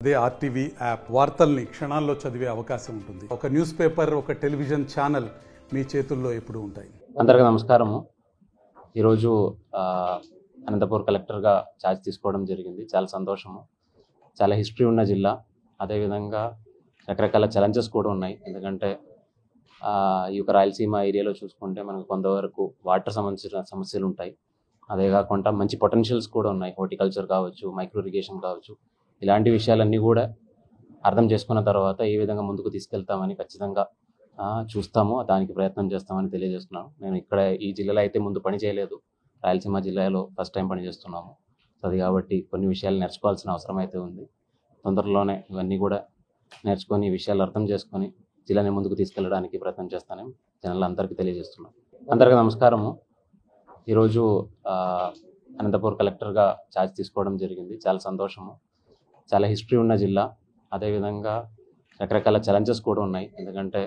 అదే RTV app వార్తల్ని క్షణాల్లో చదివే అవకాశం ఉంటుంది. ఒక న్యూస్ పేపర్, ఒక టెలివిజన్ ఛానల్ మీ చేతుల్లో ఎప్పుడూ ఉంటాయి. అందరికీ నమస్కారము. ఈరోజు అనంతపూర్ కలెక్టర్గా ఛార్జ్ తీసుకోవడం జరిగింది. చాలా సంతోషము. చాలా హిస్టరీ ఉన్న జిల్లా, అదేవిధంగా రకరకాల ఛాలెంజెస్ కూడా ఉన్నాయి. ఎందుకంటే ఈ యొక్క రాయలసీమ ఏరియాలో చూసుకుంటే మనకు కొంతవరకు వాటర్ సంబంధించిన సమస్యలు ఉంటాయి. అదే కాకుండా మంచి పొటెన్షియల్స్ కూడా ఉన్నాయి. హార్టికల్చర్ కావచ్చు, మైక్రో ఇరిగేషన్ కావచ్చు, ఇలాంటి విషయాలన్నీ కూడా అర్థం చేసుకున్న తర్వాత ఏ విధంగా ముందుకు తీసుకెళ్తామని ఖచ్చితంగా చూస్తాము, దానికి ప్రయత్నం చేస్తామని తెలియజేస్తున్నాను. నేను ఇక్కడ ఈ జిల్లాలో అయితే ముందు పని చేయలేదు, రాయలసీమ జిల్లాలో ఫస్ట్ టైం పని చేస్తున్నాము. అది కాబట్టి కొన్ని విషయాలు నేర్చుకోవాల్సిన అవసరం అయితే ఉంది. తొందరలోనే ఇవన్నీ కూడా నేర్చుకొని ఈ విషయాలు అర్థం చేసుకొని జిల్లాని ముందుకు తీసుకెళ్ళడానికి ప్రయత్నం చేస్తానని జనాలందరికీ తెలియజేస్తున్నాను. అందరికీ నమస్కారము. ఈరోజు అనంతపూర్ కలెక్టర్గా ఛార్జ్ తీసుకోవడం జరిగింది. చాలా సంతోషము. చాలా హిస్టరీ ఉన్న జిల్లా, అదేవిధంగా రకరకాల ఛాలెంజెస్ కూడా ఉన్నాయి. ఎందుకంటే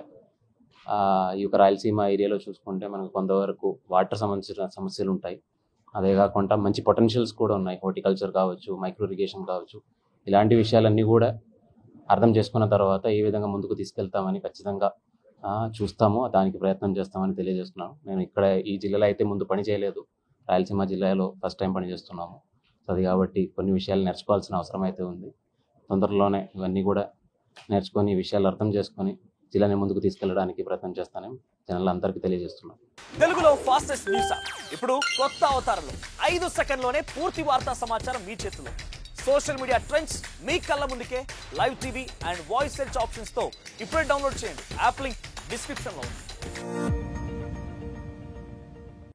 ఈ యొక్క రాయలసీమ ఏరియాలో చూసుకుంటే మనకు కొంతవరకు వాటర్ సంబంధించిన సమస్యలు ఉంటాయి. అదే కాకుండా మంచి పొటెన్షియల్స్ కూడా ఉన్నాయి. హార్టికల్చర్ కావచ్చు, మైక్రో ఇరిగేషన్ కావచ్చు, ఇలాంటి విషయాలన్నీ కూడా అర్థం చేసుకున్న తర్వాత ఏ విధంగా ముందుకు తీసుకెళ్తామని ఖచ్చితంగా చూస్తాము, దానికి ప్రయత్నం చేస్తామని తెలియజేస్తున్నాను. నేను ఇక్కడ ఈ జిల్లాలో అయితే ముందు పని చేయలేదు, రాయలసీమ జిల్లాలో ఫస్ట్ టైం పని చేస్తున్నాము. అది కాబట్టి కొన్ని విషయాలు నేర్చుకోవాల్సిన అవసరం అయితే ఉంది. తొందరలోనే ఇవన్నీ కూడా నేర్చుకొని ఈ విషయాలు అర్థం చేసుకొని జిల్లాని ముందుకు తీసుకెళ్ళడానికి ప్రయత్నం చేస్తానని జనాలందరికీ తెలియజేస్తున్నాను. తెలుగులో ఫాస్టెస్ట్ న్యూస్ యాప్ ఇప్పుడు కొత్త అవతారంలో 5 సెకండ్లోనే పూర్తి వార్తా సమాచారం మీ చేతిలో. సోషల్ మీడియా ట్రెండ్స్ మీ కళ్ళ ముందుకే live TV and voice search options తో ఇప్పుడే డౌన్లోడ్ చేయండి. యాప్ లింక్ డిస్క్రిప్షన్ లో ఉంది.